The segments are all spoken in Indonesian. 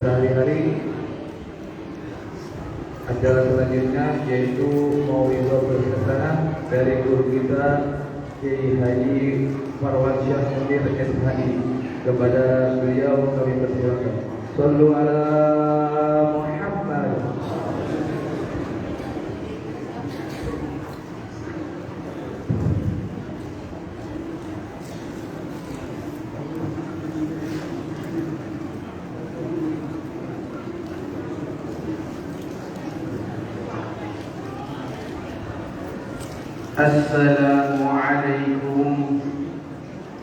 Sehari-hari acara selanjutnya yaitu Mau'izah berkesan dari guru kita Kiai Haji Farwansyah Munir SHI. Kepada beliau kami persilakan. Shallu ala Muhammad. Assalamualaikum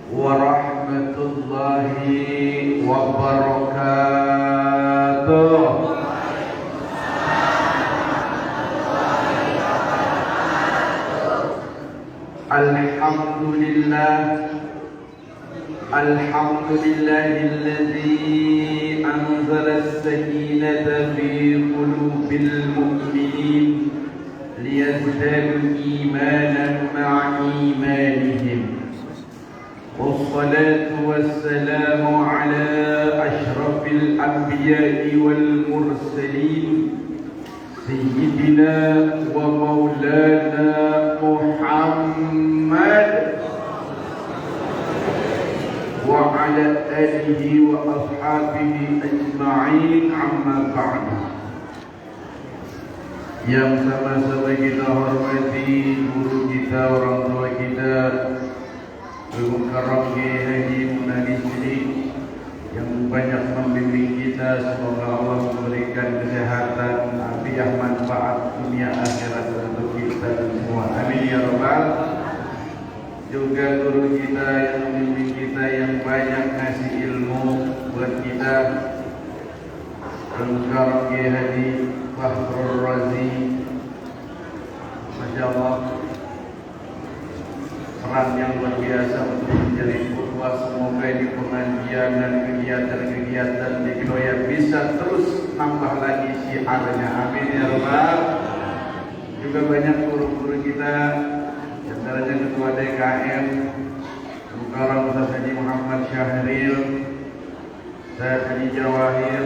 warahmatullahi wabarakatuh. Alhamdulillahilladzi anzala as-sakinata fi qulubil mu'minin liyazdadu imanan ma'a imanihim. Wassalatu wassalamu ala ashrafil anbiya'i wal mursalin sayyidina wa maulana Muhammad wa ala alihi wa ashabihi ajma'in, amma ba'du. Yang sama-sama kita hormati guru kita, orang tua kita, Guru Karam Kiai Haji Munir SHI yang banyak membimbing kita. Semoga Allah memberikan kesehatan, afiah, manfaat dunia akhirat untuk kita semua. Amin ya rabbal. Juga guru kita yang membimbing kita, yang banyak ngasih ilmu buat kita, Guru Karam Kiai Haji Fakhrul Razi. Masya Allah, peran yang luar biasa untuk menjadi ukhuwah. Semoga ini pengajian dan kegiatan-kegiatan di Kedoya bisa terus nambah lagi syiarnya. Amin ya rabbal. Juga banyak guru-guru kita, antaranya Ketua DKM Mukarram Ustaz Haji Muhammad Syahril, Ustaz Haji Jawahir,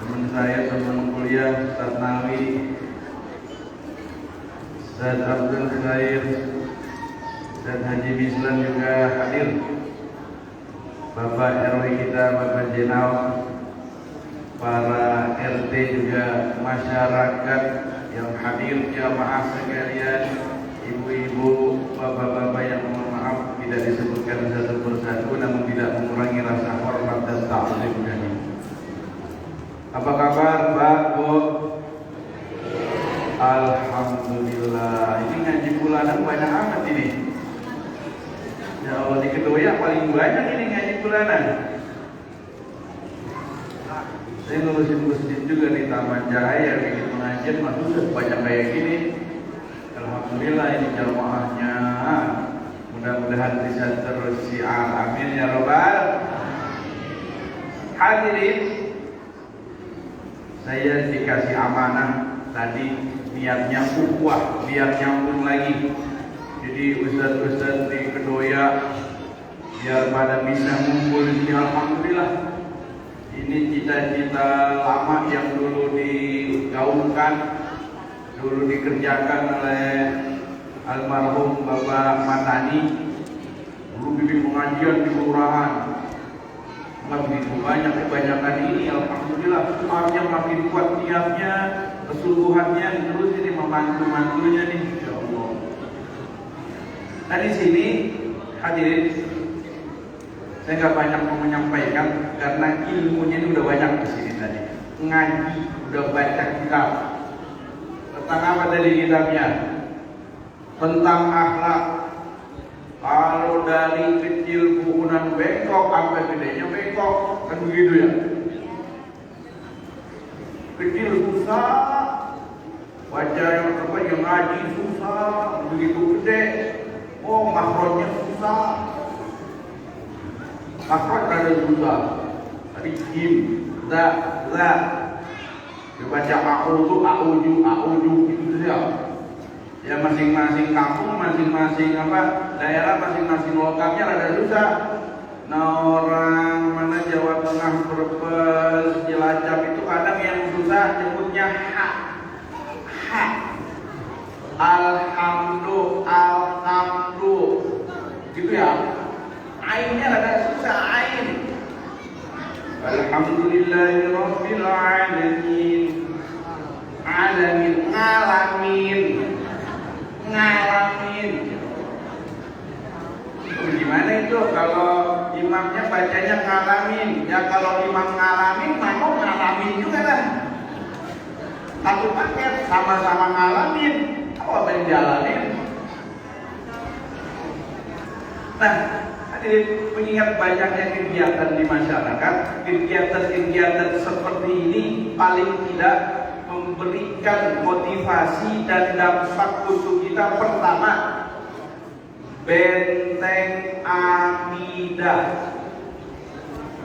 teman saya, teman kuliah Ustaz Nawi, Ustaz Abdul Khair, Ustaz Haji Mislan juga hadir, Bapak RW kita, Bapak Jenal, para RT juga, masyarakat yang hadir, jamaah sekalian, ibu-ibu, bapak-bapak yang mohon maaf tidak disebutkan satu persatu, namun tidak mengurangi rasa hormat dan ta'zim kami. Apa kabar Pak, Bu? Alhamdulillah. Ini ngaji bulanan banyak amat ini. Ya Allah, di Kedoya paling banyak ini ngaji bulanan. Saya ngurusin masjid juga di Taman Cahaya, bikin pengajian masuk banyak kayak gini. Alhamdulillah ini jamaahnya. Mudah-mudahan bisa terus syiar. Amin ya rabbal. Hadirin, saya dikasih amanah tadi, niatnya ukhuwah biar nyambung lagi. Jadi ustaz-ustaz di Kedoya biar pada bisa ngumpul di sini. Alhamdulillah, ini cita-cita lama yang dulu digaungkan, dulu dikerjakan oleh almarhum Bapak Matani. Dulu bikin pengajian di kelurahan, nggak begitu banyak, kebanyakan ini alhamdulillah semuanya makin kuat niatnya, kesungguhannya, terus ini membantu-mantunya nih, insya Allah. Nah di sini hadirin, saya nggak banyak mau menyampaikan karena ilmunya ini udah banyak di sini tadi. Ngaji, udah baca kitab. Tentang apa tadi kitabnya? Tentang akhlak. Kalau dari kecil pukunan bengkok sampai gedenya bengkok, kan begitu ya? Kecil susah, baca yang ngaji susah, begitu gede, oh makhrajnya susah. Makhraj ada susah. Tadi jim, za, dibaca a'udhu, itu saja. Ya masing-masing kampung, masing-masing daerah, masing-masing lokalnya ada susah. Nah, orang mana Jawa Tengah, Brebes, Cilacap itu kadang yang susah nyebutnya ha. Ha. Alhamdu. Gitu ya. Ainnya ada susah ain. Alhamdulillahirabbil alamin. Ngalamin. Gimana itu kalau imamnya bacanya ngalamin? Ya kalau imam ngalamin, mau ngalamin juga lah. Satu paket sama-sama ngalamin. Apa yang jalanin? Nah, hadirin, mengingat banyaknya kegiatan di masyarakat, kegiatan-kegiatan seperti ini paling tidak memberikan motivasi dan dampak untuk kita. Pertama, benteng akidah.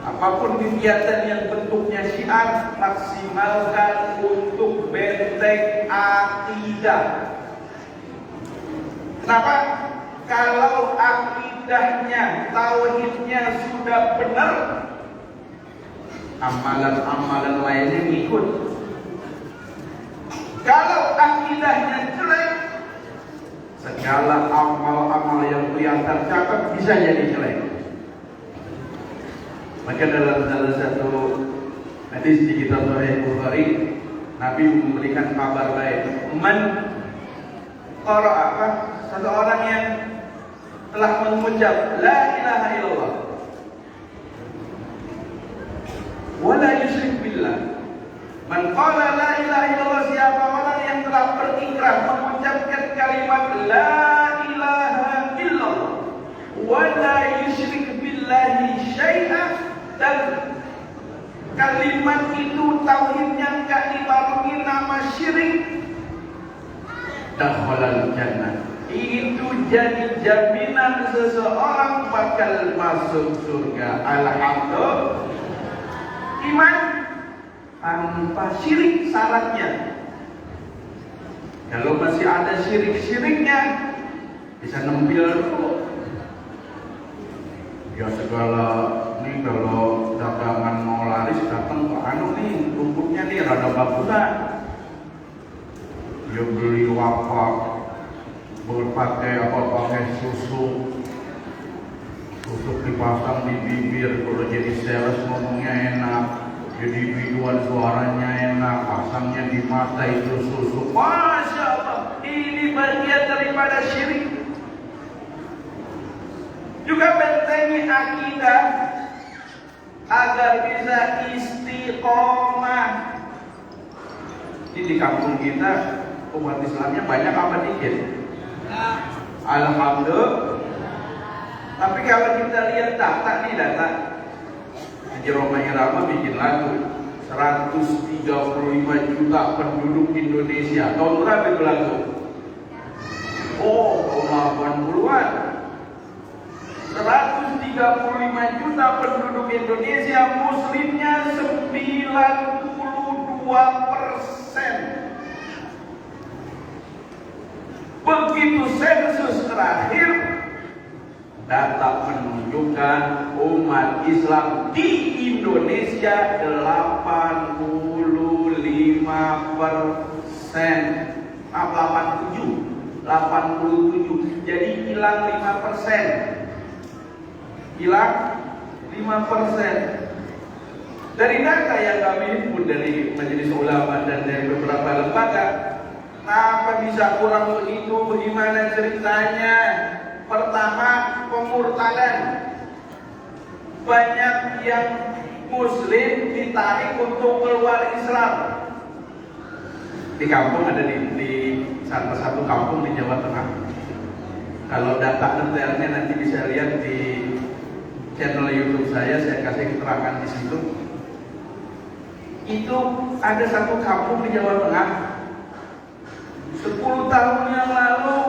Apapun kegiatan yang bentuknya syiar, maksimalkan untuk benteng akidah. Kenapa? Kalau akidahnya, tauhidnya sudah benar, amalan-amalan lainnya ngikut. Kalau akidahnya jelek, segala amal-amal yang kelihatan cakep bisa jadi jelek. Maka dalam salah satu hadis di kitab Sahih Bukhari, Nabi memberikan kabar baik. Satu orang yang telah mengucap la ilaha illallah wa la yusyrik billah. Man qala la ilaha illallah, siapa orang yang telah berikrar mengucapkan kalimat la ilaha illallah wa la yusyrik billahi syai'an, dan kalimat itu tauhidnya enggak dibarengi nama syirik, dakhalal jannah. Itu jadi jaminan seseorang bakal masuk surga. Alhamdulillah. Iman tanpa syirik syaratnya. Kalau masih ada syirik-syiriknya, bisa nempil dulu. Ya segala nih, kalau dagangan mau laris datang ke nih, rumputnya nih rada bagusan. Dia beli wafak, berpakai susu dipasang di bibir. Kalau jadi sales ngomongnya enak, jadi biduan suaranya enak, pasangnya di mata itu susu. Masya Allah, ini bagian daripada syirik. Juga bentengi akidah agar bisa istiqomah. Ini di kampung kita umat Islamnya banyak apa dikit? Alhamdulillah. Tapi kalau kita lihat data Haji Roma Irama bikin lagu 135 juta penduduk Indonesia. Tahun berapa itu lagu? 80-an. 135 juta penduduk Indonesia, muslimnya 92%. Begitu sensus terakhir, data menunjukkan umat Islam di Indonesia 87. Jadi hilang 5%. Hilang 5%. Dari data yang kami himpun dari Majelis Ulama dan dari beberapa lembaga, kenapa bisa kurang begitu? Bagaimana ceritanya? Pertama, pemurtadan. Banyak yang muslim ditarik untuk keluar Islam. Di kampung ada di salah satu kampung di Jawa Tengah. Kalau data detailnya nanti bisa lihat di channel YouTube saya kasih keterangan di situ. Itu ada satu kampung di Jawa Tengah. 10 tahun yang lalu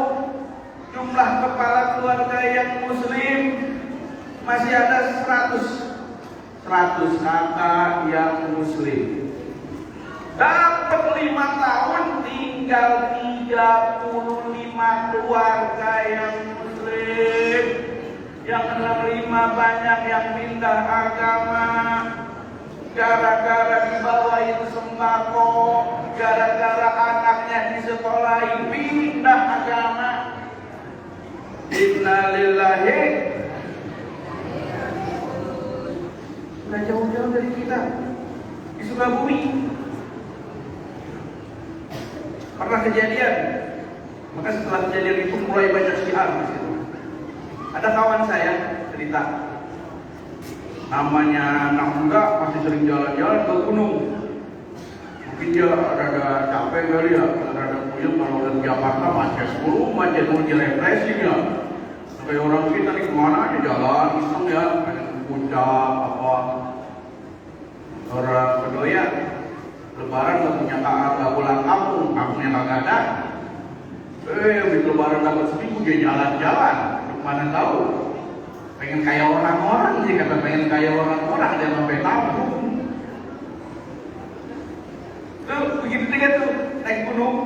jumlah kepala keluarga yang muslim masih ada 100 kakak yang muslim. Dapat 5 tahun tinggal 35 keluarga yang muslim. Yang 65 banyak yang pindah agama gara-gara dibawain sembako, gara-gara anaknya disekolahi pindah agama. Innalillahi. Udah jauh-jauh dari kita di Sukabumi. Pernah kejadian, maka setelah kejadian itu mulai banyak syiar di situ. Ada kawan saya cerita, namanya anak muda masih sering jalan-jalan ke gunung. Mungkin dia rada capek kali ya, rada puyeng kalau udah di Jakarta macet mulu, macet mau direfreshing ya. Kayak orang kita nih kemana aja jalan, iseng ya, pengen ke puncak apa. Orang Kedoya Lebaran gak punya kakak, gak pulang kampung, kampungnya kagak ada. Habis Lebaran dapat seminggu dia jalan-jalan, mana tahu. Pengen kayak orang-orang sih, kata pengen kayak orang-orang dia sampai kampung. Tuh begitu dia tuh naik gunung.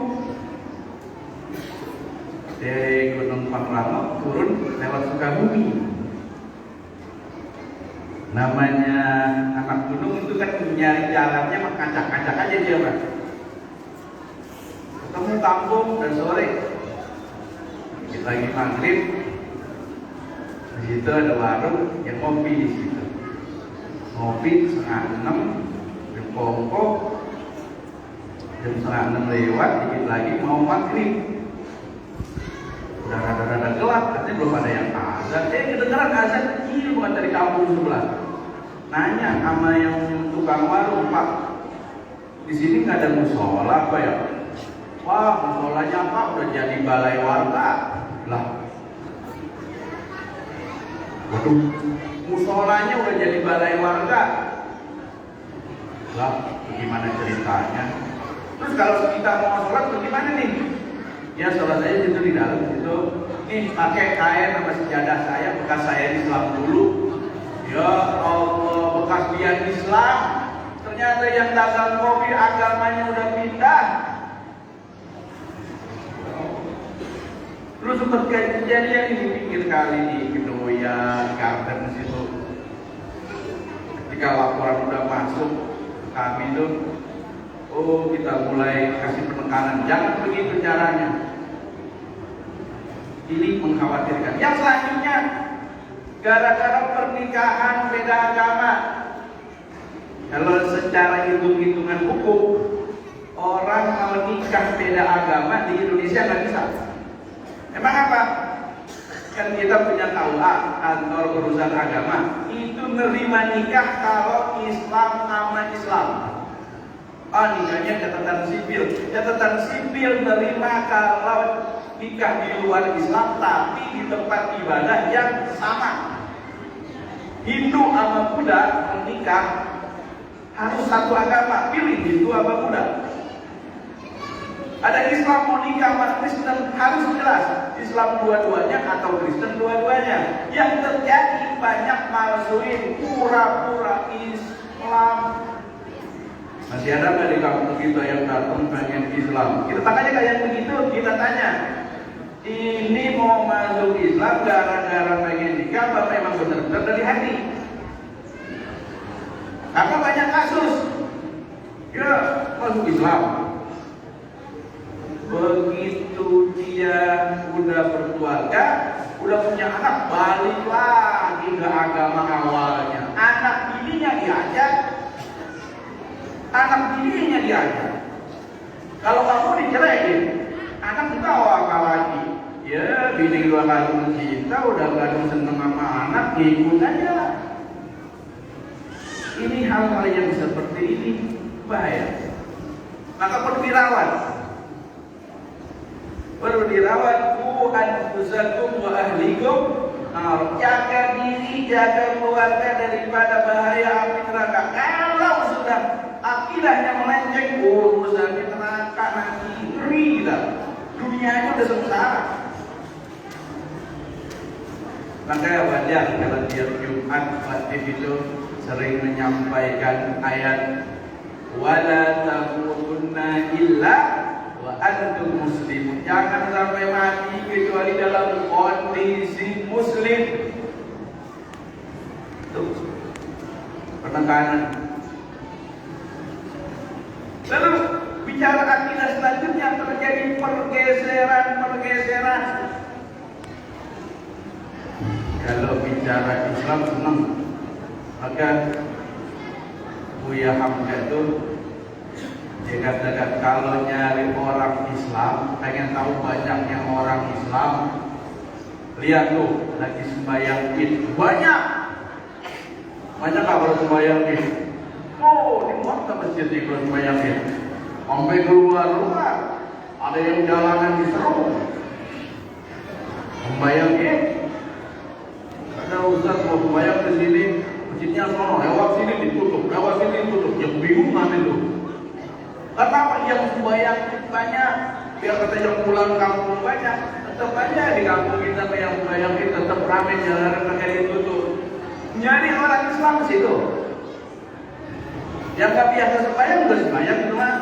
Dari Gunung Pangrango turun lewat Sukabumi. Namanya anak gunung itu kan nyari jalannya mah kacak-kacak aja dia Pak. Ketemu kampung dan sore. Kita lagi maghrib. Di situ ada warung yang ngopi di situ. Ngopi 5:30 di Pongko. Jam 5:30 lewat, dikit lagi mau maghrib. Udah rada-rada gelap, katanya belum ada yang azan. Kedengeran azan kecil bukan dari kampung sebelah. Nanya sama yang tukang warung, Pak, di sini nggak ada musola apa ya? Wah, musolanya Pak udah jadi balai warga. Lah, waduh, musolanya udah jadi balai warga. Lah, gimana ceritanya? Terus kalau kita mau sholat bagaimana nih? Ya sholat saya itu di dalam itu. Nih pakai kain sama sejadah saya, bekas saya Islam dulu. Ya Allah, bekas dia Islam. Ternyata yang dagang kopi agamanya udah pindah. Terus sempat kejadian ini pinggir kali di Kedoya, Garden situ. Ketika laporan udah masuk, kami tuh, oh kita mulai kasih penekanan. Jangan begitu caranya. Ini mengkhawatirkan. Yang selanjutnya, gara-gara pernikahan beda agama. Kalau secara hitung-hitungan hukum, orang mau nikah beda agama di Indonesia nggak bisa. Emang apa? Kan kita punya KUA, kantor urusan agama. Itu nerima nikah kalau Islam sama Islam. Nikahnya catatan sipil. Catatan sipil nerima kalau nikah di luar Islam tapi di tempat ibadah yang sama. Hindu sama Buddha menikah harus satu agama, pilih Hindu apa Buddha. Ada Islam mau nikah sama Kristen harus jelas Islam dua-duanya atau Kristen dua-duanya. Yang terjadi banyak malsuin pura-pura Islam. Masih ada nggak di kampung kita yang datang pengen Islam? Kita tanya kayak begitu, kita tanya. Ini mau masuk Islam gara-gara pengen nikah apa memang benar-benar dari hati? Karena banyak kasus. Ya masuk Islam. Begitu dia udah berkeluarga, udah punya anak, balik lagi ke agama awalnya. Anak bininya diajak. Anak bininya diajak. Kalau kamu diceraiin, anak dibawa apa lagi? Ya, bini dua kali cinta, udah gak seneng sama anak, ikut aja. Ini hal-hal yang seperti ini bahaya. Maka perlu dirawat. Perlu dirawat. Anfusakum wa ahlikum. Jaga diri, jaga keluarga daripada bahaya api neraka. Kalau sudah akidahnya melenceng, urusan neraka nanti ngeri kita. Dunianya udah sengsara. Maka wajar kalau tiap Jumat Fatih itu sering menyampaikan ayat wala tamutunna illa wa antum muslimun. Jangan sampai mati kecuali dalam kondisi muslim. itu penekanan. Lalu bicara akidah selanjutnya terjadi pergeseran. Kalau bicara Islam senang, maka Buya Hamka itu dia katakan kalau nyari orang Islam, pengen tahu banyaknya orang Islam, lihat tuh lagi sembahyang Id banyak nggak kalau sembahyang Id? Oh, di mana masjid di kalau sembahyang Id? Sampai keluar ada yang jalanan di Serung sembahyang Id. Ada ustaz mau sembahyang ke sini, masjidnya sono, lewat sini ditutup, yang bingung mana itu? Kenapa yang sembahyang banyak? Biar kata yang pulang kampung banyak, tetap aja di kampung kita yang sembahyang itu tetap ramai, jalanan pakai ditutup. Nyari orang Islam di situ. Yang nggak biasa sembahyang udah sembahyang itu mah.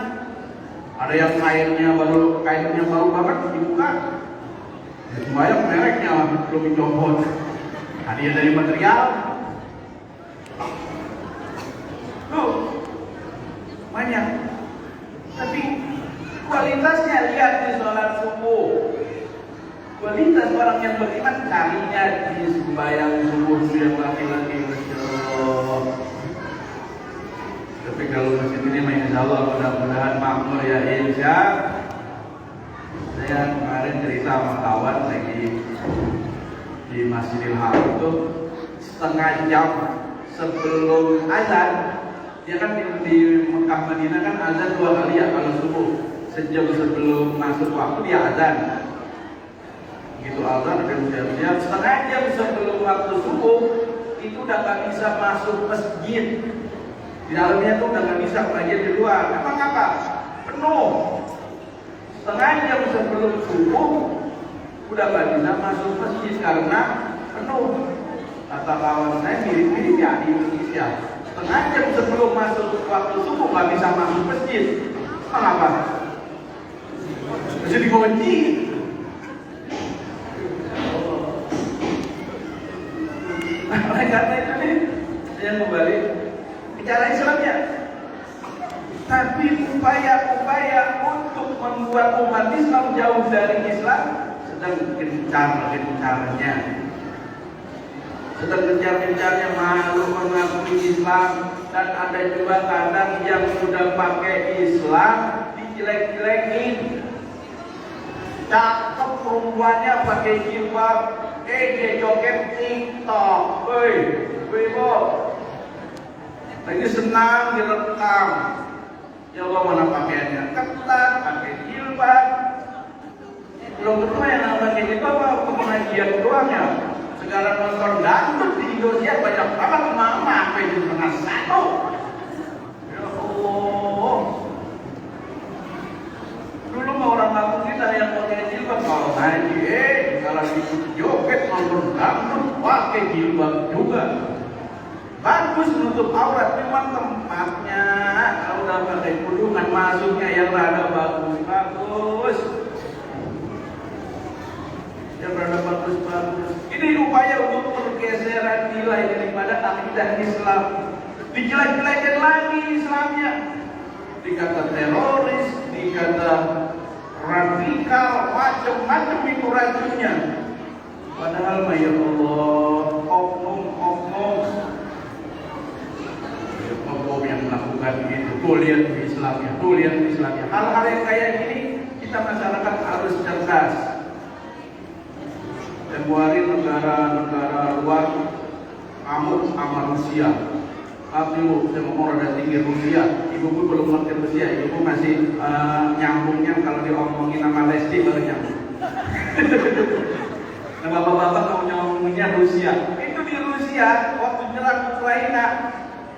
Ada yang kainnya baru banget dibuka. Sembahyang mereknya belum dicopot. Hadiah dari material. Tuh banyak. Tapi kualitasnya lihat di sholat subuh. Kualitas orang yang beriman carinya di sembahyang subuh yang laki-laki, Masya Allah. Tapi kalau masjid ini insya Allah mudah-mudahan makmur ya insya. Saya kemarin cerita sama kawan lagi di Masjidil Haram itu setengah jam sebelum azan. Dia kan di Mekah Madinah kan azan 2 kali ya kalau subuh. Sejam sebelum masuk waktu dia azan. Gitu azan dan siap-siap setengah jam sebelum waktu subuh itu udah gak bisa masuk masjid. Di dalamnya tuh udah gak bisa bagian di luar. Emang apa? Penuh. Setengah jam sebelum subuh udah gak bisa masuk masjid karena penuh. Kata kawan saya mirip-mirip ya di Indonesia. Setengah jam sebelum masuk waktu subuh gak bisa masuk masjid. Kenapa? Masjid dikunci. Oleh karena itu nih, saya kembali bicara Islamnya. Tapi upaya-upaya untuk membuat umat Islam jauh dari Islam sedang gencar-gencarnya. Sedang gencar-gencarnya malu mengakui Islam. Dan ada juga kadang yang sudah pakai Islam dijelek-jelekin. Cakep perempuannya pakai jilbab, dia joget TikTok, bo, lagi senang direkam. Ya Allah mana pakaiannya ketat, pakai jilbab. Belum tentu yang namanya jilbab apa pengajian doang ya. Sekarang nonton dangdut di Indonesia banyak banget mama sampai jam 1:30. Ya Allah. Dulu mah orang kampung kita yang pakai jilbab kalau ngaji, kalau ikut joget nonton dangdut pakai jilbab juga. Bagus menutup aurat, memang tempatnya. Kalau udah pakai kerudungan masuknya yang rada bagus. Yang rada bagus. Ini upaya untuk pergeseran nilai daripada akidah Islam. Dijelek-jelekin lagi Islamnya. Dikata teroris, dikata radikal, macam-macam itu racunnya. Padahal ya Allah, oknum yang melakukan itu. Tuh lihat Islamnya. Hal-hal yang kayak gini kita masyarakat harus cerdas. Februari negara luar ngamuk sama Rusia. Tapi saya ngomong rada tinggi Rusia. Ibu belum ngerti Rusia. Ibu masih nyambungnya kalau diomongin sama Lesti baru nyambung. Nah bapak-bapak mau nyambungnya Rusia. Itu di Rusia waktu nyerang Ukraina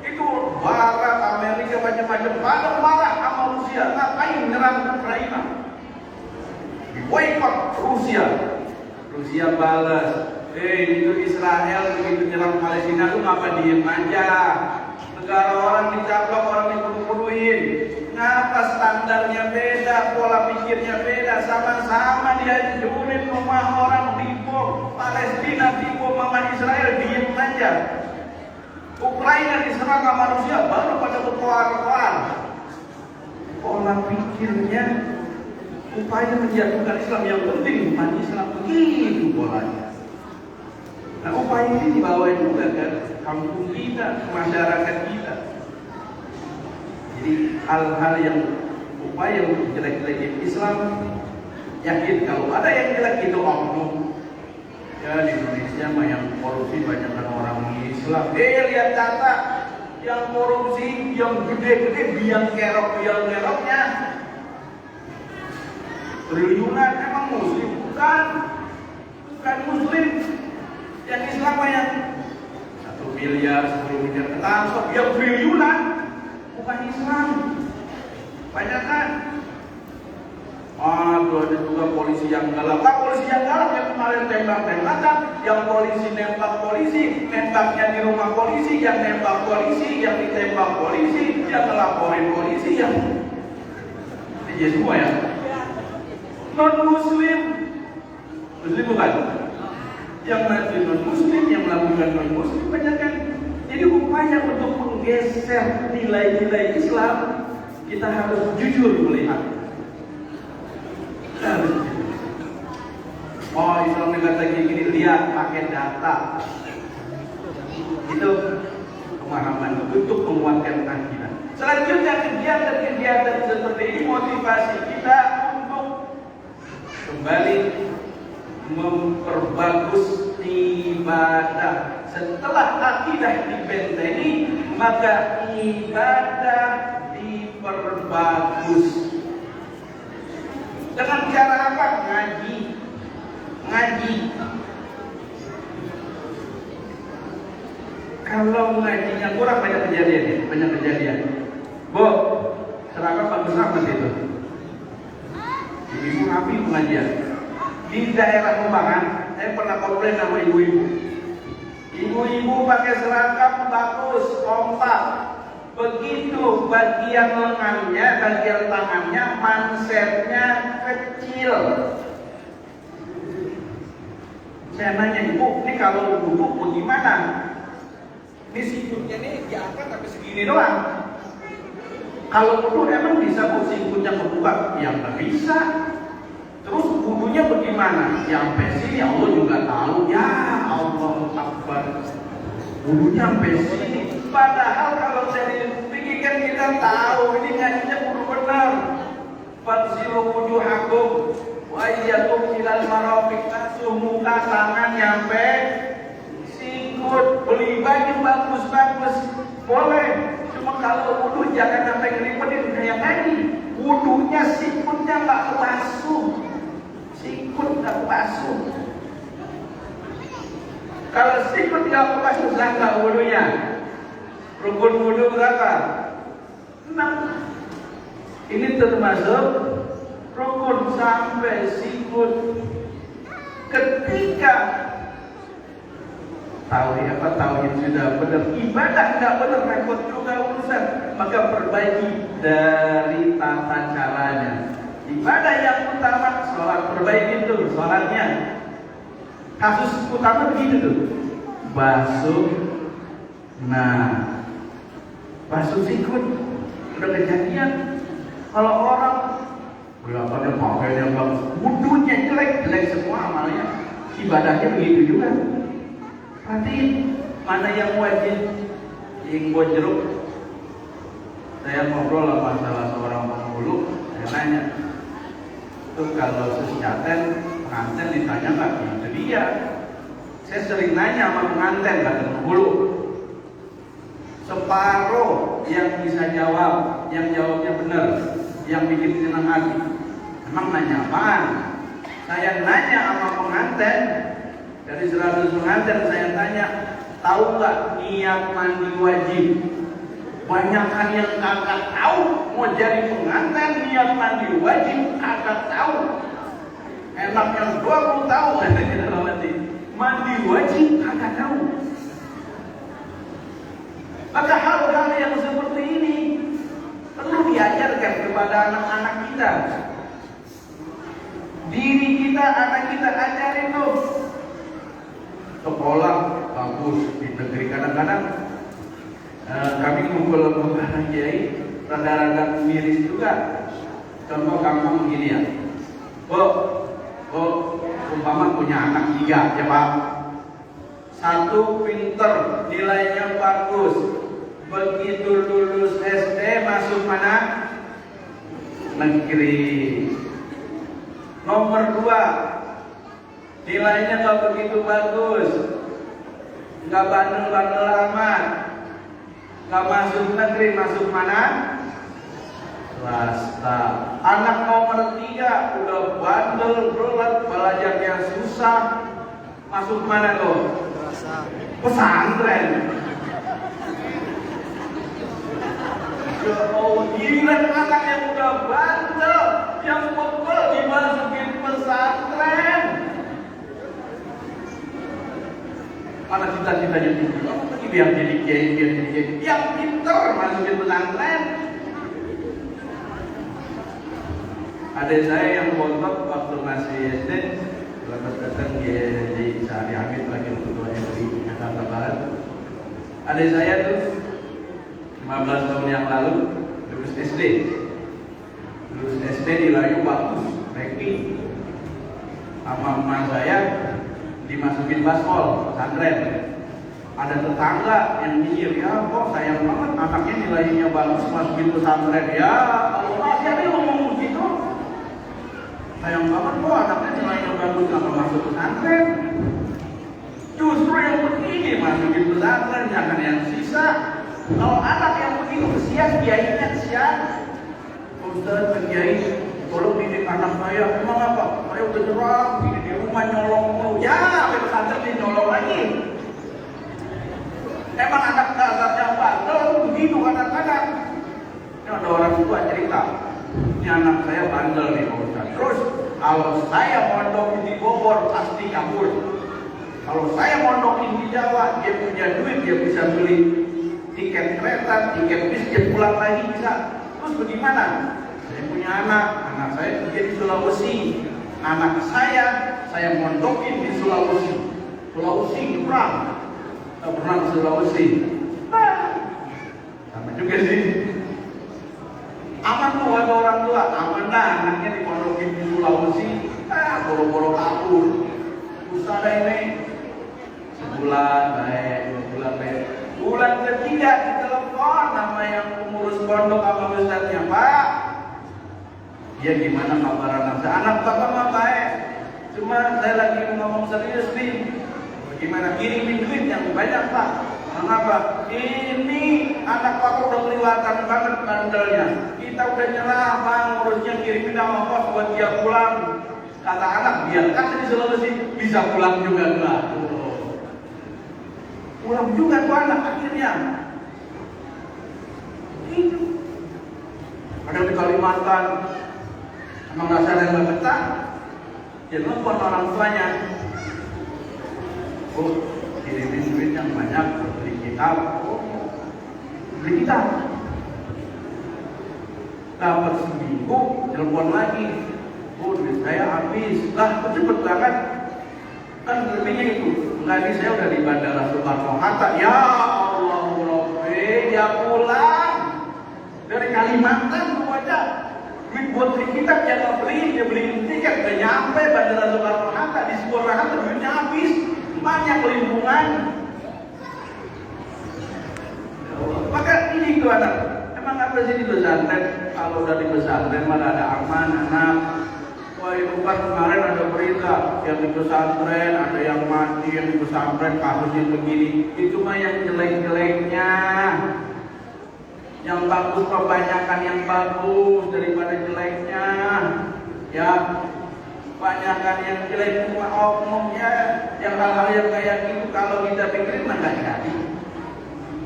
itu Barat, Amerika macam-macam pada marah sama Rusia. Ngapain nyerang Ukraina? Boykot Rusia. Rusia balas, itu Israel begitu nyerang Palestina tuh ngapa diem aja? Negara orang dicaplok, orang dibunuh-bunuhin. Ngapa standarnya beda, pola pikirnya beda, sama-sama dihancurin rumah orang dibom, Palestina dibom sama Israel diem aja. Ukraina diserang sama Rusia baru pada berkoar-koar. Pola pikirnya upaya menjatuhkan Islam, yang penting bukan Islam, begitu polanya. Nah, upaya ini dibawa juga ke kampung kita, ke masyarakat kita. Jadi hal-hal yang upaya untuk jelek-jelekin Islam, yakin kalau ada yang jelek itu oknum. Ya di Indonesia mah yang korupsi banyak kan orang Islam. Lihat data yang korupsi, yang gede-gede, biang keroknya triliunan, emang muslim? Bukan muslim. Yang Islam yang 1 miliar, 10 miliar ketangkep, yang triliunan bukan Islam. Banyak kan? Aduh, ada juga polisi yang galak. Polisi yang galak yang kemarin tembak-tembakan, yang polisi nembak polisi, nembaknya di rumah polisi, yang nembak polisi, yang ditembak polisi, yang ngelaporin polisi, yang ini semua ya. Non muslim, muslim bukan? Yang mati non muslim, yang melakukan non muslim banyak kan? Jadi upaya untuk menggeser nilai-nilai Islam, kita harus jujur melihat. Oh, Islam kata gini, lihat pakai data. Itu pemahaman untuk menguatkan akidah. Selanjutnya kegiatan-kegiatan seperti ini motivasi kita untuk kembali memperbagus ibadah. Setelah akidah dibentengi, maka ibadah diperbagus. Dengan cara apa? Ngaji. Kalau ngajinya kurang, banyak kejadian. Bu, seragam bagus amat itu. Ibu rapi pengajian. Di daerah Kembangan, saya pernah komplain sama ibu-ibu. Ibu-ibu pakai seragam bagus, kompak. Begitu bagian lengannya, bagian tangannya, mansetnya kecil. Saya nanya, ibu, ini kalau duduk bagaimana? Ini sikutnya nih diangkat sampai segini doang. Kalau duduk emang bisa bu sikutnya kebuka? Ya nggak bisa. Terus wudunya bagaimana? Ya sampai sini Allah juga tahu. Ya Allah Akbar. Wudunya sampai sini. Padahal kalau dari fikih kan kita tahu ini ngajinya kudu benar. Fatsilu wujuhakum wa iyyakum ilal marafiq, asuh muka tangan nyampe sikut. Beli baju bagus-bagus boleh, cuma kalau wudu jangan sampai ngelipetin kayak tadi. Wudunya sikutnya nggak kebasuh, sikut nggak kebasuh. Kalau sikut nggak kebasuh nggak wudunya. Rukun wudu berapa? 6. Ini termasuk rukun sampai sikut. Ketika tauhid sudah benar, ibadah tidak benar, repot juga urusan, maka perbaiki dari tata caranya. Ibadah yang utama sholat, perbaiki itu sholatnya. Kasus utama begitu tuh, basuh. Nah, basuh sikut udah kejadian. Kalau orang kelihatannya pakainya bagus, wudunya jelek semua amalnya, ibadahnya begitu juga. Perhatiin mana yang wajib. Yang buat jeruk, saya ngobrol sama salah seorang penghulu, saya nanya, itu kalau sesjaten pengantin ditanya nggak? Itu dia. Saya sering nanya sama pengantin, nggak penghulu. Separuh yang bisa jawab, yang jawabnya benar, yang bikin senang hati. Emang nanya apaan? Saya nanya sama pengantin, dari 100 pengantin saya tanya, tahu nggak niat mandi wajib? Banyakan yang kagak tahu, mau jadi pengantin niat mandi wajib kagak tahu. Enaknya 20 tahun mandi wajib kagak tahu. Maka hal-hal yang seperti ini perlu diajarkan kepada anak-anak kita. Diri kita, anak kita ajarin tuh. Sekolah bagus di negeri, kadang-kadang Kami kumpul para kiai rada-rada miris juga. Contoh kampung begini ya. Umpama punya anak 3 ya Pak. 1 pinter, nilainya bagus. Begitu lulus SD masuk mana? Negeri. Nomor 2, nilainya gak begitu bagus, gak bandel-bandel amat, gak masuk negeri, masuk mana? Swasta. Anak nomor 3 udah bandel, berat, belajarnya susah, masuk mana tuh? Pesantren. Ya Allah, giliran anak yang udah bandel, yang pegel dimasukin pesantren. Mana cita-citanya tinggi? Biar jadi kiai, yang pinter masukin pesantren. Adik saya yang pondok waktu masih SD, selamat datang di Sari Hamid lagi untuk MUI Jakarta Barat. Adik saya tuh 15 tahun yang lalu lulus SD. Lulus SD di Layu bagus, ranking. Sama emak saya dimasukin baskol, pesantren. Ada tetangga yang mikir, ya kok sayang banget anaknya nilainya bagus masukin pesantren. Ya Allah, siapa yang ngomong begitu? Sayang banget kok anaknya nilainya bagus nggak masuk pesantren. Justru yang begini masukin pesantren, jangan yang sisa. Kalau anak yang begitu kesian, kiainya kesian. Ustaz, kiai, tolong didik anak saya. Emang apa? Saya udah nyerah, begini di rumah nyolong mulu. Ya, sampai pesantren dia nyolong lagi. Emang anak dasarnya bandel, begitu kadang-kadang. Ini ada orang tua cerita, ini anak saya bandel nih Pak Ustaz. Terus kalau saya mondokin di Bogor pasti kabur. Kalau saya mondokin di Jawa, dia punya duit, dia bisa beli tiket kereta, tiket bis, dia pulang lagi bisa. Terus bagaimana? Saya punya anak saya kerja di Sulawesi. Anak saya mondokin di Sulawesi. Sulawesi nyebrang, pernah ke Sulawesi. Sama juga sih. Aman tuh ada orang tua, aman dah anaknya dimondokin di Sulawesi. Boro-boro kabur. Susah dah ini. Sebulan baik, 2 bulan baik. Bulan ketiga ditelepon nama yang pengurus pondok sama ustadznya, Pak. Ya gimana kabar anak saya? Anak bapak mah baik. Cuma saya lagi ngomong serius nih. Bagaimana kirimin duit yang banyak Pak? Kenapa? Ini anak bapak udah kelihatan banget bandelnya. Kita udah nyerah Bang, urusnya kirimin sama bos buat dia pulang. Kata anak biarkan di Sulawesi bisa pulang juga enggak. Pulang juga tuh anak akhirnya. Itu. Ada di Kalimantan, emang dasar yang gak betah, dia telepon orang tuanya. Kirimin duit yang banyak, beli kitab. Beli kitab. Dapat seminggu, telepon lagi. Duit saya habis. Lah, kok cepet banget? Kan lebihnya itu. Tadi saya udah di Bandara Soekarno Hatta. Ya Allah, Rabbi, dia pulang dari Kalimantan tuh aja. Duit buat beli kitab jangan beli, dia beliin tiket. Udah nyampe Bandara Soekarno Hatta di sebuah Hatta, duitnya habis. Banyak kelimpungan. Maka ini tuh anak. Emang apa sih di pesantren? Kalau udah di pesantren malah ada aman anak. Wah itu kan kemarin ada berita yang di pesantren ada yang mati, yang di pesantren kasusnya begini. Itu mah yang jelek-jeleknya. Yang bagus kebanyakan yang bagus daripada jeleknya. Ya, kebanyakan yang jelek cuma oknum ya. Yang hal-hal yang kayak gitu kalau kita pikirin mah nggak jadi.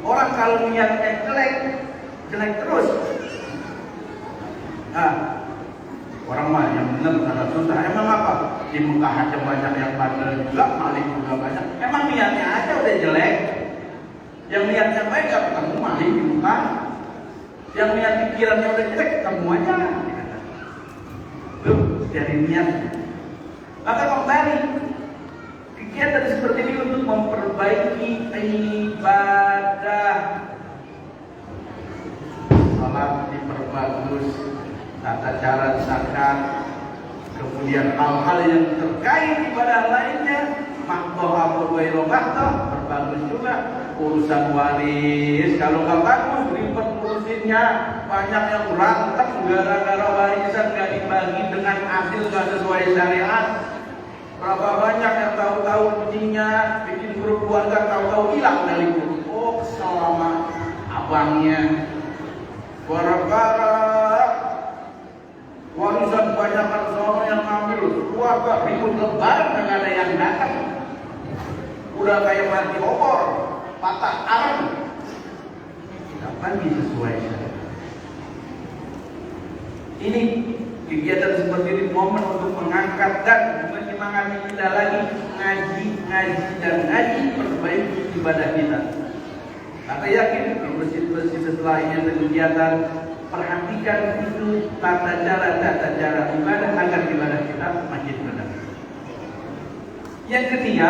Orang kalau niatnya jelek terus. Nah, orang mah yang benar sangat susah. Emang apa? Di Mekah aja banyak yang bandel juga, maling juga banyak. Emang niatnya aja udah jelek. Yang niatnya baik gak ketemu maling di Mekah. Yang niat pikirannya udah jelek ketemu aja. Tuh, dari niat. Maka kembali kegiatan seperti ini untuk memperbaiki ibadah. bagus, tata cara zakat, kemudian hal-hal yang terkait ibadah lainnya, maktoh atau bayrobahtoh, berbagus juga. Urusan waris, kalau nggak bagus, ribet ngurusinnya, banyak yang berantem gara-gara warisan nggak dibagi dengan adil, nggak sesuai syariat. Berapa banyak yang tahu-tahu begininya, bikin grup keluarga, tahu-tahu hilang dari grup. Oh, selama abangnya, gara-gara warisan banyak kan soalnya yang ngambil, keluarga ribut lebaran nggak ada yang datang. Udah kayak mati opor, patah arang. Kapan disesuai syariat? Ini kegiatan seperti ini momen untuk mengangkat dan menyemangati kita lagi ngaji, perbaiki ibadah kita. Maka yakin di masjid-masjid setelah ini ada kegiatan, perhatikan itu tata cara ibadah agar ibadah kita makin benar. Yang ketiga,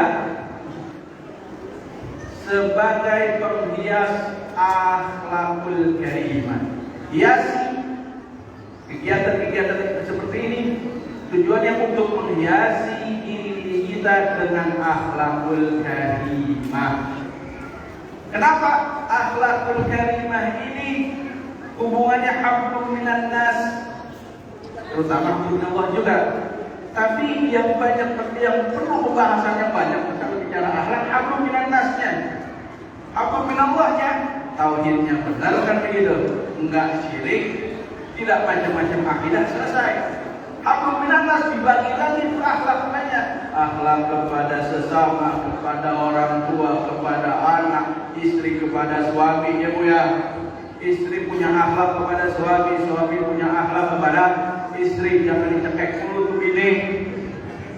sebagai penghias akhlakul karimah, hiasi kegiatan-kegiatan seperti ini tujuannya untuk menghiasi diri kita dengan akhlakul karimah. Kenapa akhlakul karimah ini hubungannya hablum minan nas, terutama Allah juga. Tapi yang perlu pembahasannya banyak kalau bicara akhlak, hablum minan nasnya, hablum minallahnya, tauhidnya benar kan begitu, enggak syirik, tidak macam-macam akidah, selesai. Hablum minan nas dibagi lagi itu akhlak banyak. Akhlak kepada sesama, kepada orang tua, kepada anak, istri kepada suami, ya Bu ya. Istri punya akhlak kepada suami, suami punya akhlak kepada istri. Jangan dicekek dulu tuh bini.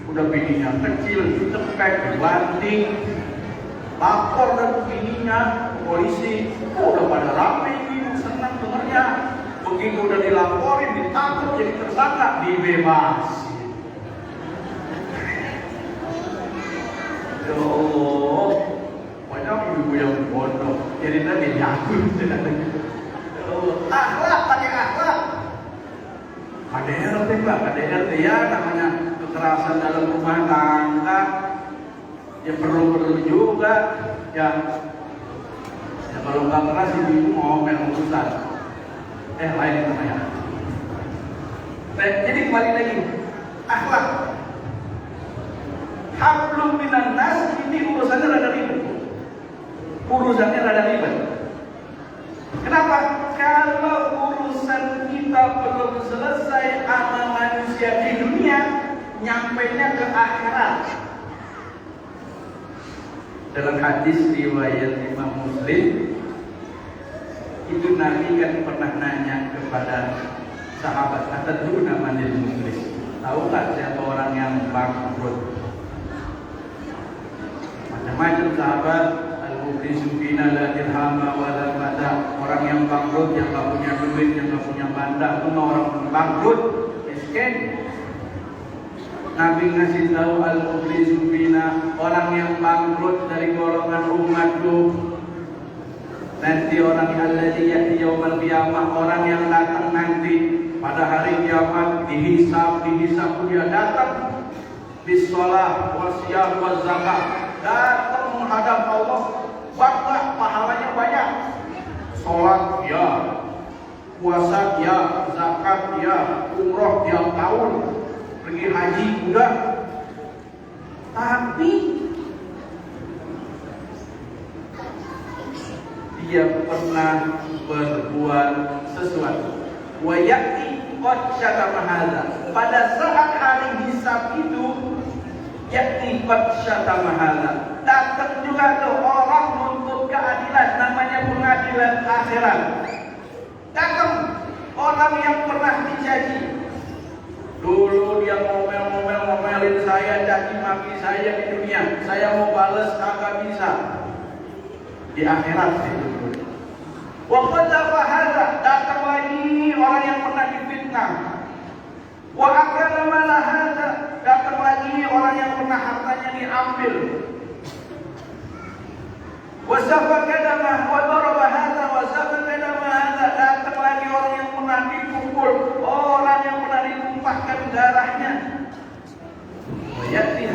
Udah bininya kecil, dicekek, dibanting, lapor dan bininya polisi. Oh, udah pada rame ibu, senang dengarnya. Begitu udah dilaporin, ditangkap jadi tersangka, dibebasin. Ya Allah, banyak ibu yang bodoh. Jadi tadi yakut, akhlak pakai akhlak. KDRT Pak, KDRT ya namanya kekerasan dalam rumah tangga. Ya perlu juga. Ya kalau nggak keras ibu ngomel urusan. Lain namanya. Jadi kembali lagi, akhlak. Hablum minan nas ini urusannya rada ribet. Kenapa? Kalau urusan kita belum selesai sama manusia di dunia, nyampainya ke akhirat. Dalam hadis riwayat Imam Muslim, itu Nabi kan pernah nanya kepada sahabat, atadruna manil muflis? Tahukah siapa orang yang bangkrut? Macam-macam sahabat, al-muflisu fina la dirhama wa la mata. Orang yang bangkrut, yang tak punya duit, yang tak punya benda, itu orang bangkrut, miskin. Nabi ngasih tahu al-muflisu fina, orang yang bangkrut dari golongan umatku. Nanti orang alladzi ya'ti yaumal qiyamah, orang yang datang nanti pada hari kiamat, dihisab dia datang bisolah wasiyam wazakat, datang menghadap Allah, banyak pahalanya banyak. Sholat ya, puasa ya, zakat ya, umroh tiap tahun, pergi haji udah. Tapi dia pernah berbuat sesuatu. Wa ya'ti qad syatama hadza. Pada saat hari hisab itu, ya'ti qad syatama hadza. Datang juga tuh orang menuntut keadilan, namanya pengadilan akhirat. Datang orang yang pernah dicaci. Dulu dia ngomelin saya, caci maki saya di dunia. Saya mau balas kagak bisa. Di akhirat itu. Wa qadzafa hadza, datang lagi orang yang pernah difitnah. Wa akala mala hadza, datang lagi orang yang pernah hartanya diambil. Wa safaka damah wa daraba hadza wa safaka damah hadza, datang lagi orang yang pernah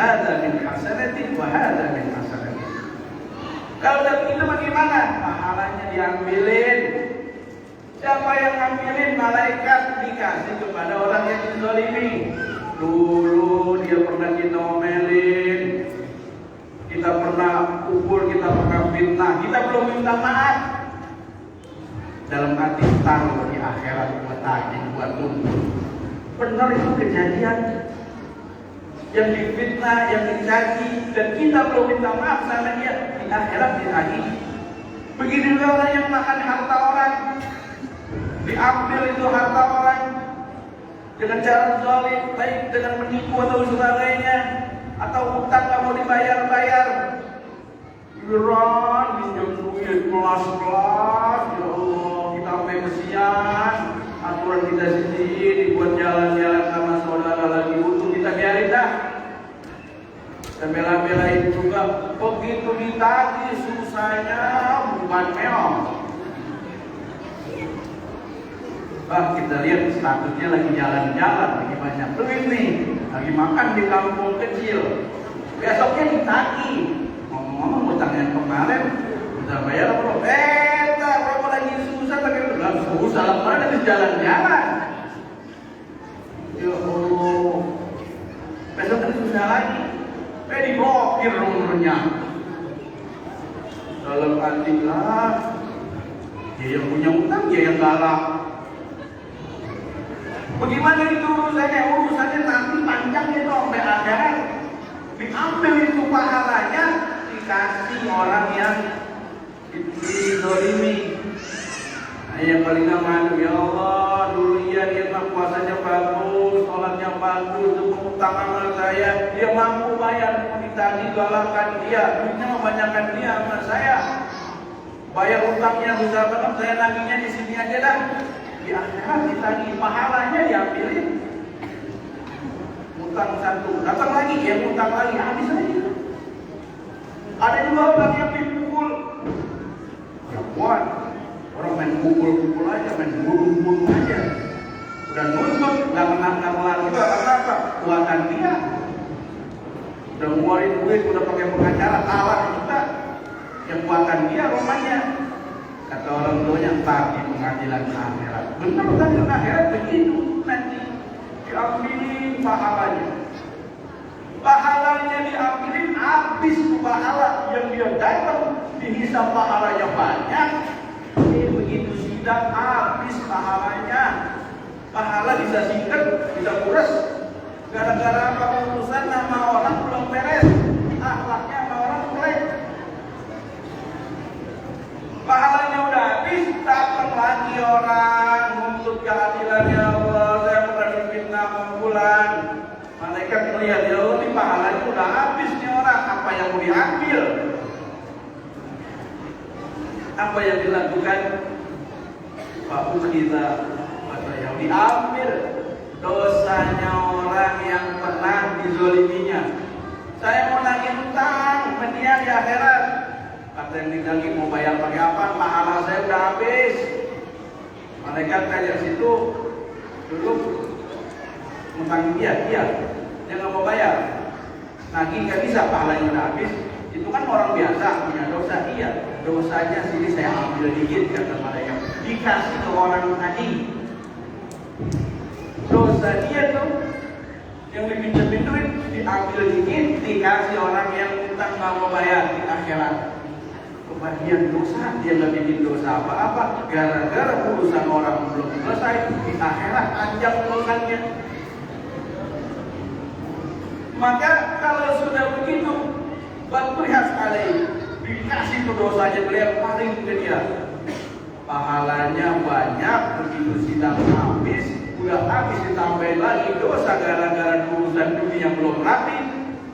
hadza min hasanatin wa hadza min hasanatin. Kalau udah begitu bagaimana? Pahalanya diambilin. Siapa yang ngambilin? Malaikat dikasih kepada orang yang dizalimi. Dulu dia pernah kita omelin, kita pernah pukul, kita pernah fitnah, kita belum minta maaf. Dalam hati taruh di akhirat buat tagih, buat tuntut. Benar itu kejadian. Yang difitnah, yang dicaci, dan kita belum minta maaf sama dia, di akhirat ditagih. Begitu juga orang yang makan harta orang, diambil itu harta orang dengan cara zalim, baik dengan menipu atau sebagainya, atau hutang nggak mau dibayar-bayar, iuran, minjem duit kelas-kelas, ya Allah, kita sampai kesian, aturan kita sendiri buat jalan-jalan sama saudara lagi utuh kita biarin dah. Dan bela-belain juga, begitu ditagih susahnya bukan meong. Kita lihat statusnya lagi jalan-jalan, lagi banyak duit nih, lagi makan di kampung kecil. Besoknya ditagih. Ngomong-ngomong utang yang kemarin udah bayar apa? Kalau lagi susah tapi udah susah, kemarin habis jalan-jalan. Ya Allah, besok kan susah lagi. Diblokir nomornya. Dalam hati lah, dia yang punya utang, dia yang galak. Bagaimana itu urusannya? Urusannya nanti panjang itu sampai akhirat. Diambil itu pahalanya, dikasih orang yang dizalimi. Nah, yang paling aman, ya Allah, dulu dia mah puasanya bagus, sholatnya bagus, itu utang sama saya, dia mampu bayar, ditagih galakan dia, duitnya membanyakan dia sama saya. Bayar utangnya susah banget, saya nagihnya di sini aja dah. Di akhirat ditagih, pahalanya diambilin. Utang satu, datang lagi, dia utang lagi, habis lagi. Ada juga orang yang dipukul. Ya kuat, orang main pukul-pukul aja, main bunuh-bunuh aja. Udah nuntut, nggak kelar juga, apa-apa, kuatan dia. Udah ngeluarin duit, udah pakai pengacara, kalah juga. Yang kuatan dia rumahnya. Kata orang tuanya, ntar di pengadilan akhirat. Benar pengadilan akhirat begitu nanti. Diambilin pahalanya. Pahalanya diambilin, habis pahala yang dia datang, dihisap pahalanya banyak. Begitu sidang, habis pahalanya. Pahala bisa singkat, bisa kurus. Gara-gara apa? Urusan nama orang belum beres, akhlaknya sama orang jelek. Pahalanya udah habis, datang lagi orang menuntut keadilan. Ya Allah, saya pernah difitnah bulan. Malaikat melihat, ya Allah, ini pahalanya udah habis nih orang. Apa yang mau diambil? Apa yang dilakukan? Pak kita yang diambil dosanya orang yang pernah dizoliminya. Saya mau nagih utang sama dia di akhirat. Kata yang ditagih mau bayar pakai apa? Pahala saya udah habis. Malaikat kayak situ dulu utang dia nggak mau bayar. Nagih nggak bisa, pahalanya udah habis. Itu kan orang biasa punya dosa, iya. Dosanya sini saya ambil dikit, kata malaikat. Dikasih ke orang tadi. Dosa dia tuh yang dipinjemin duit diambil dikit, dikasih orang yang utang nggak mau bayar di akhirat. Kebagian dosa, dia nggak bikin dosa apa-apa. Gara-gara urusan orang belum selesai, di akhirat panjang dosanya. Maka kalau sudah begitu, batu sekali dikasih ke dosanya, beliau paling ke dia. Pahalanya banyak, begitu sidang habis, udah habis ditambahin lagi dosa gara-gara urusan dunia yang belum rapi.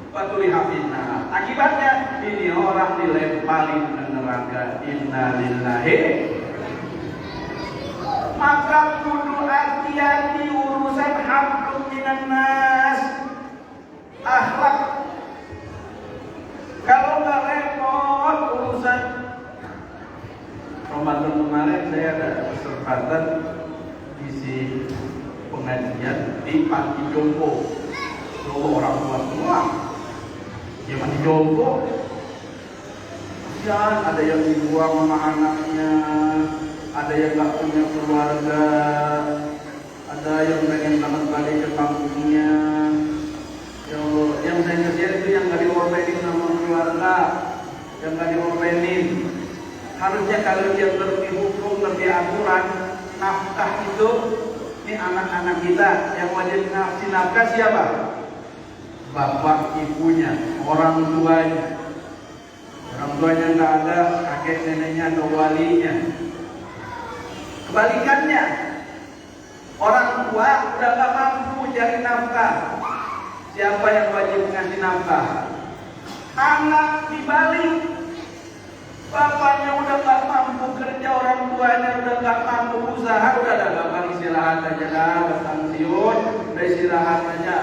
Batu hafidna. Akibatnya ini orang dilemparin ke neraka. Innalillahi. Maka kudu hati-hati urusan hablum minan nas. Akhlak. Kalau nggak repot urusan. Ramadan kemarin saya ada kesempatan isi pengajian di Panti Jompo. Orang tua semua dia masih jongkok. Kasihan, ada yang dibuang sama anaknya, ada yang gak punya keluarga, ada yang pengen banget balik ke kampungnya. Yang saya ngerjain itu yang gak diopenin sama keluarga, yang gak diopenin. Harusnya kalau dia ngerti hukum, ngerti aturan, nafkah itu, ini anak-anak kita yang wajib ngasih nafkah siapa? Bapak ibunya, orang tuanya. Orang tuanya nggak ada, kakek neneknya atau walinya. Kebalikannya, orang tua udah nggak mampu cari nafkah. Siapa yang wajib ngasih nafkah? Anak dibalik. Bapaknya udah nggak mampu kerja, orang tuanya udah nggak mampu usaha, udah ada bapak istirahat aja dah, berpensiun, udah istirahat aja.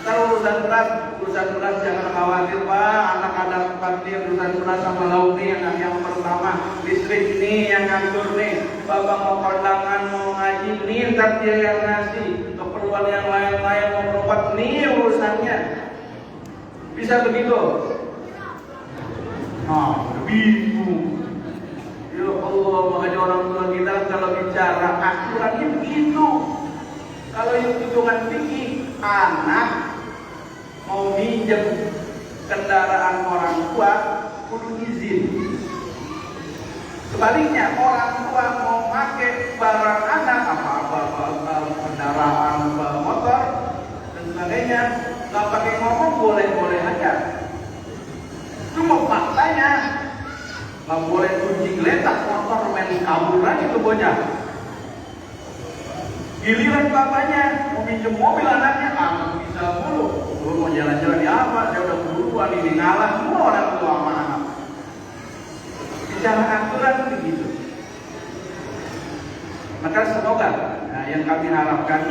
Kalau urusan beras jangan khawatir Pak, anak ada 4 nih, urusan beras sama lauk nih, anak yang pertama, listrik nih yang ngatur nih, bapak mau kondangan, mau ngaji nih, ntar dia yang ngasih, keperluan yang lain-lain mau berobat nih urusannya. Bisa begitu? Nah, bingung. Ya Allah, makanya orang tua kita kalau bicara aturannya begitu. Kalau hitungan tinggi, anak mau minjem kendaraan orang tua kudu izin. Sebaliknya orang tua mau pakai barang anak apa kendaraan motor dan sebagainya, nggak pakai ngomong boleh-boleh aja. Cuma faktanya nggak boleh kunci geletak motor main kabur lagi ke bocah. Giliran bapaknya mau pinjam mobil anaknya, nggak bisa mulu. Lu mau jalan-jalan di apa? Saya udah keburuan ini, ngalah semua orang tua sama anak. Bicara aturan begitu. Maka semoga yang kami harapkan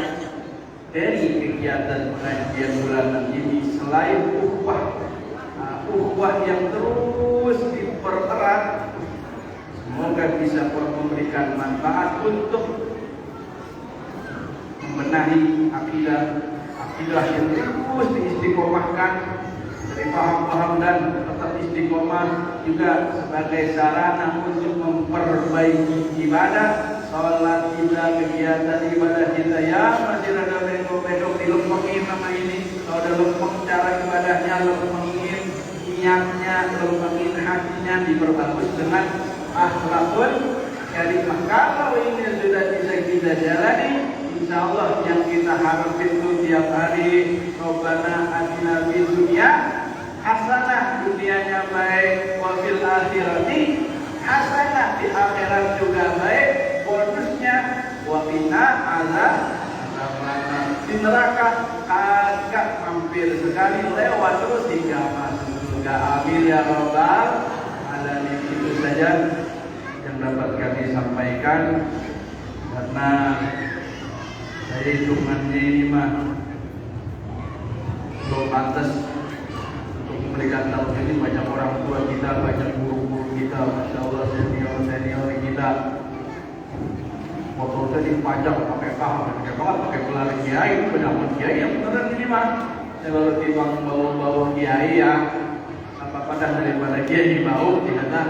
dari kegiatan pengajian bulanan ini selain ukhuwah yang terus dipererat, semoga bisa memberikan manfaat untuk membenahi akidah yang terus diistiqomahkan dari paham-paham dan tetap istiqomah juga sebagai sarana untuk memperbaiki ibadah, sholat kita, kegiatan ibadah kita yang masih ada bengkok-bengkok dilempengin sama ini. Kalau ada lempeng cara ibadahnya, lempengin niatnya, lempengin hatinya, diperbagus dengan akhlakul karimah. Kalau ini sudah bisa kita jalani, insyaallah yang kita harapin itu tiap hari, Rabbana atina fid dunya hasanah, dunianya baik, wa fil akhirati hasanah, di akhirat juga baik, bonusnya wa qina azabannar. Di neraka agak hampir sekali lewat terus hingga masuk surga. Amin ya rabbal alamin. Itu saja yang dapat kami sampaikan, karena saya hitungannya ini mah belum pantas untuk memberikan tahun ini. Banyak orang tua kita, banyak guru-guru kita, masya Allah, senior kita, motor saya dipajang pakai pakai gelar kiai, pendapat kiai yang beneran ini mah. Saya baru timbang bawa kiai ya, apa pada daripada kiai bau, ternyata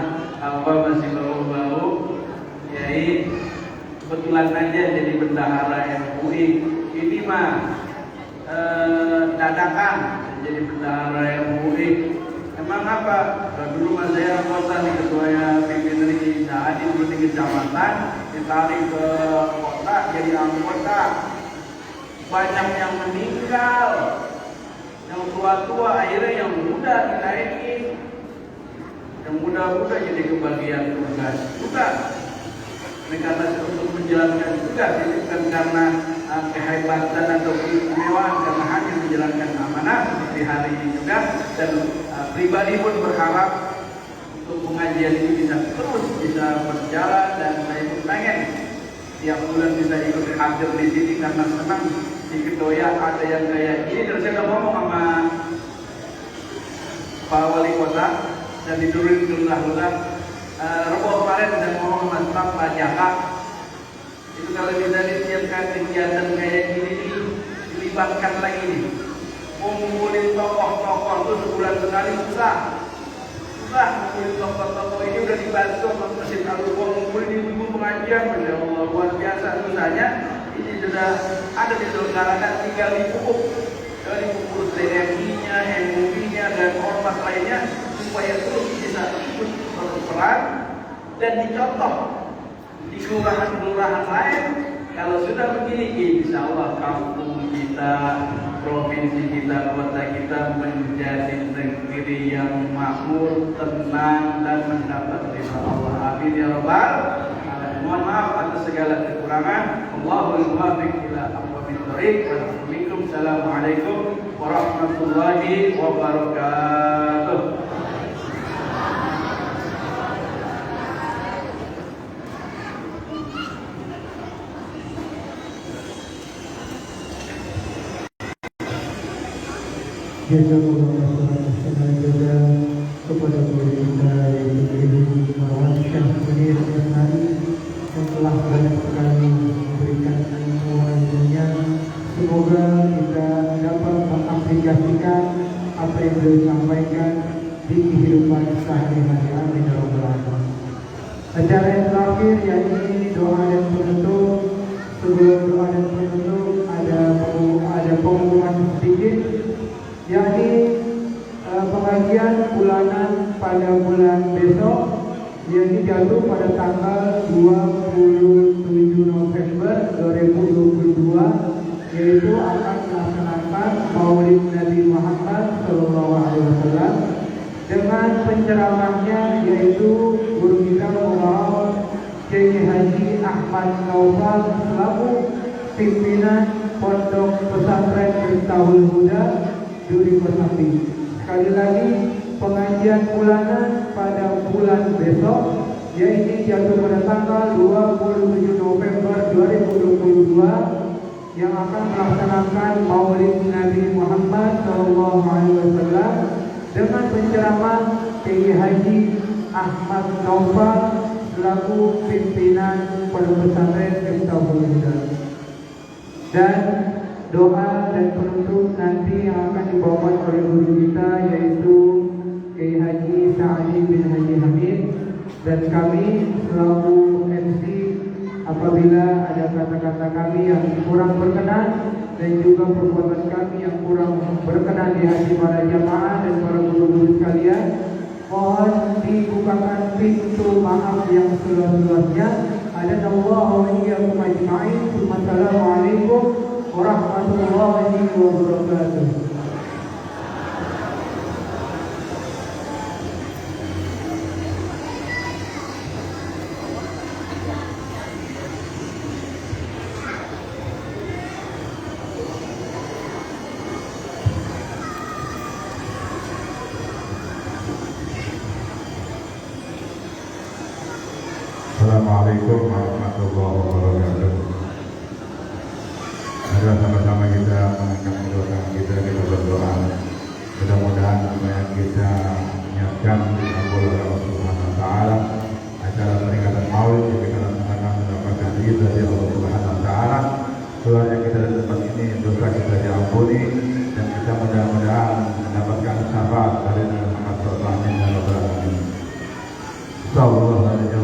apa masih bau kiai. Kebetulan aja jadi bendahara MUI. Ini mah dadakan jadi bendahara MUI. Emang apa? Dulu mah saya anggota nih, ketuanya pimpinan ini jadi dulu di kecamatan, ditarik ke kota jadi anggota. Banyak yang meninggal, yang tua-tua, akhirnya yang muda dinaikin, yang muda-muda jadi kebagian tugas juga. Karena untuk menjalankan tugas itu bukan karena kehebatan atau kemewahan, karena hanya menjalankan amanah seperti hari ini juga. Dan pribadi pun berharap untuk pengajian ini bisa berjalan, dan saya pun pengen tiap bulan bisa ikut hadir di sini karena senang di Kedoya ada yang kayak ini. Dan saya udah ngomong sama Pak Wali Kota dan diturunin ke lurah. Rebo kemarin udah ngomong sama Pak Jaka, itu kalau bisa disiapkan kegiatan kayak gini nih, dilibatkan lagi nih ngumpulin tokoh-tokoh itu sebulan sekali susah. Ngumpulin tokoh-tokoh ini udah dibantu sama Masjid Al-Quran, ngumpulin di ibu pengajian, Masya Allah, luar biasa susahnya. Ini sudah ada diselenggarakan 3.000 buku dari buku TNI-nya, MUI-nya, dan ormas lainnya supaya terus bisa ikut berperan dan dicontoh di kelurahan-kelurahan lain. Kalau sudah begini, insya Allah kampung kita, provinsi kita, kota kita menjadi negeri yang makmur, tenang, dan mendapat ridha Allah. Amin ya rabbal alamin. Mohon maaf atas segala kekurangan. Allahul muwaffiq ila aqwamit thoriq. Assalamualaikum warahmatullahi wabarakatuh. Jazakumullah khairan kepada guru kita Ibu Marwan Syah Munir SHI yang telah banyak sekali memberikan ilmunya. Semoga kita dapat mengaplikasikan apa yang beliau sampaikan di kehidupan sehari-hari. Amin ya rabbal alamin. Acara yang terakhir yakni doa dan penutup. Sebelum doa dan penutup ada pengumuman sedikit, yakni pengajian bulanan pada bulan besok yang jatuh pada tanggal 27 November 2022, yaitu akan melaksanakan Maulid Nabi Muhammad SAW dengan penceramahnya yaitu guru kita Muhammad Kiai Haji Ahmad Naufal selaku pimpinan Pondok Pesantren Miftahul Huda Duri Kosambi. Sekali lagi, pengajian bulanan pada bulan besok yaitu jatuh pada tanggal 27 November 2022 yang akan melaksanakan Maulid Nabi Muhammad SAW dengan penceramah Kiai Haji Ahmad Naufal selaku pimpinan Pondok Pesantren Miftahul Huda. Dan doa dan penutup nanti yang akan dibawakan oleh guru kita yaitu Kiai Haji Sa'adi bin Haji Hamid, dan kami selaku MC apabila ada kata-kata kami yang kurang berkenan dan juga perbuatan kami yang kurang berkenan di hati para jamaah dan para guru-guru sekalian, mohon dibukakan pintu maaf yang seluas-luasnya. Adanallahu wa iyyakum ajma'in. Wassalamualaikum warahmatullahi wabarakatuh. Assalamualaikum warahmatullahi wabarakatuh. Mari sama-sama kita mengangkat kedua tangan kita berdoa. Mudah-mudahan apa yang kita niatkan dikabul oleh Allah Subhanahu wa taala. Acara peringatan Maulid yang kita laksanakan mendapatkan ridha dari Allah Subhanahu wa taala. Doa yang kita di tempat ini dosa kita diampuni dan kita mudah-mudahan mendapatkan syafaat dari Nabi Muhammad sallallahu alaihi wasallam. Sallallahu alaihi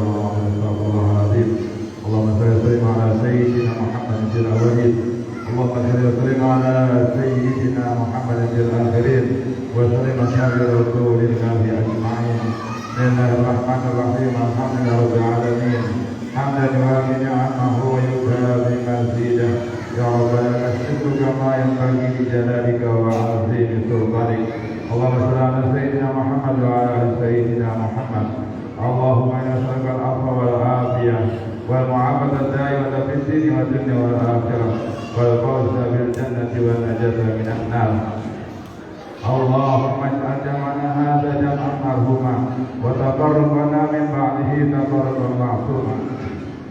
Allahumma salli ala sayyidina Muhammad fil awwalin, Allahumma salli ala sayyidina Muhammad fil akhirin, wa sallim ala rasulillah ajma'in. Bismillahirrahmanirrahim. Alhamdulillahirabbil alamin. Hamdan wa ni'amahu wa yukafi mazidah. Ya Rabbana nas'aluka ma yanbaghi li jalalika wa 'azimi sultanik. Allahumma salli ala sayyidina Muhammad wa ala ali sayyidina Muhammad. Allahumma inna nas'aluka al-'afwa wal 'afiyah wal mu'afata daimata fid din wad dunya wal akhirah wal fawza bil jannati wan najata minan nar. Allahumma ij'al jam'ana hadza jam'an marhuma wa tafarraqana min ba'dihi tafarruqan ma'suma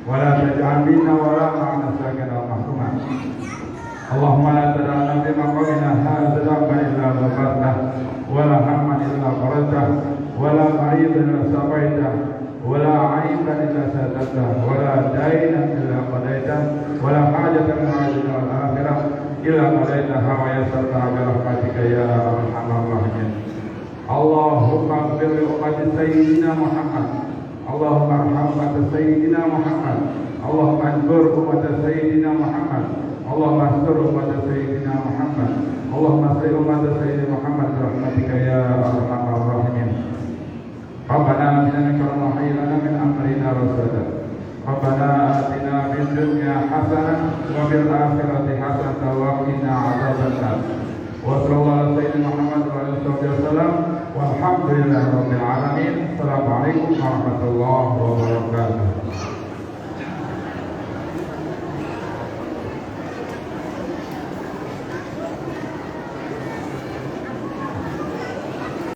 wa la taj'al minna wa la ma'ana sakana mahsuma. Allahumma la tad'alna fi maqamina hadza dhanban illa ghafartah wa la hamman illa farajtah wa la maridan illa safaitah wa la 'aiban illa satartah wa la dainan illa qadaitah wa la hajatan min al-akhirah إلا قضيتها ويسرتها برحمتك يا أرحم الراحمين. اللهم اغفر لأمة سيدنا محمد، اللهم ارحم أمة سيدنا محمد، اللهم انصر أمة سيدنا محمد، اللهم استر أمة سيدنا محمد، اللهم اصلح أمة سيدنا محمد برحمتك يا أرحم الراحمين. ربنا آتنا منك وهب لنا من أمرنا رشدا. ربنا آتنا في الدنيا حسنة وفي الآخرة حسنة وقنا عذاب النار. وصلى الله على سيدنا محمد وعلى آله وسلم والحمد لله رب العالمين. السلام عليكم ورحمة الله وبركاته.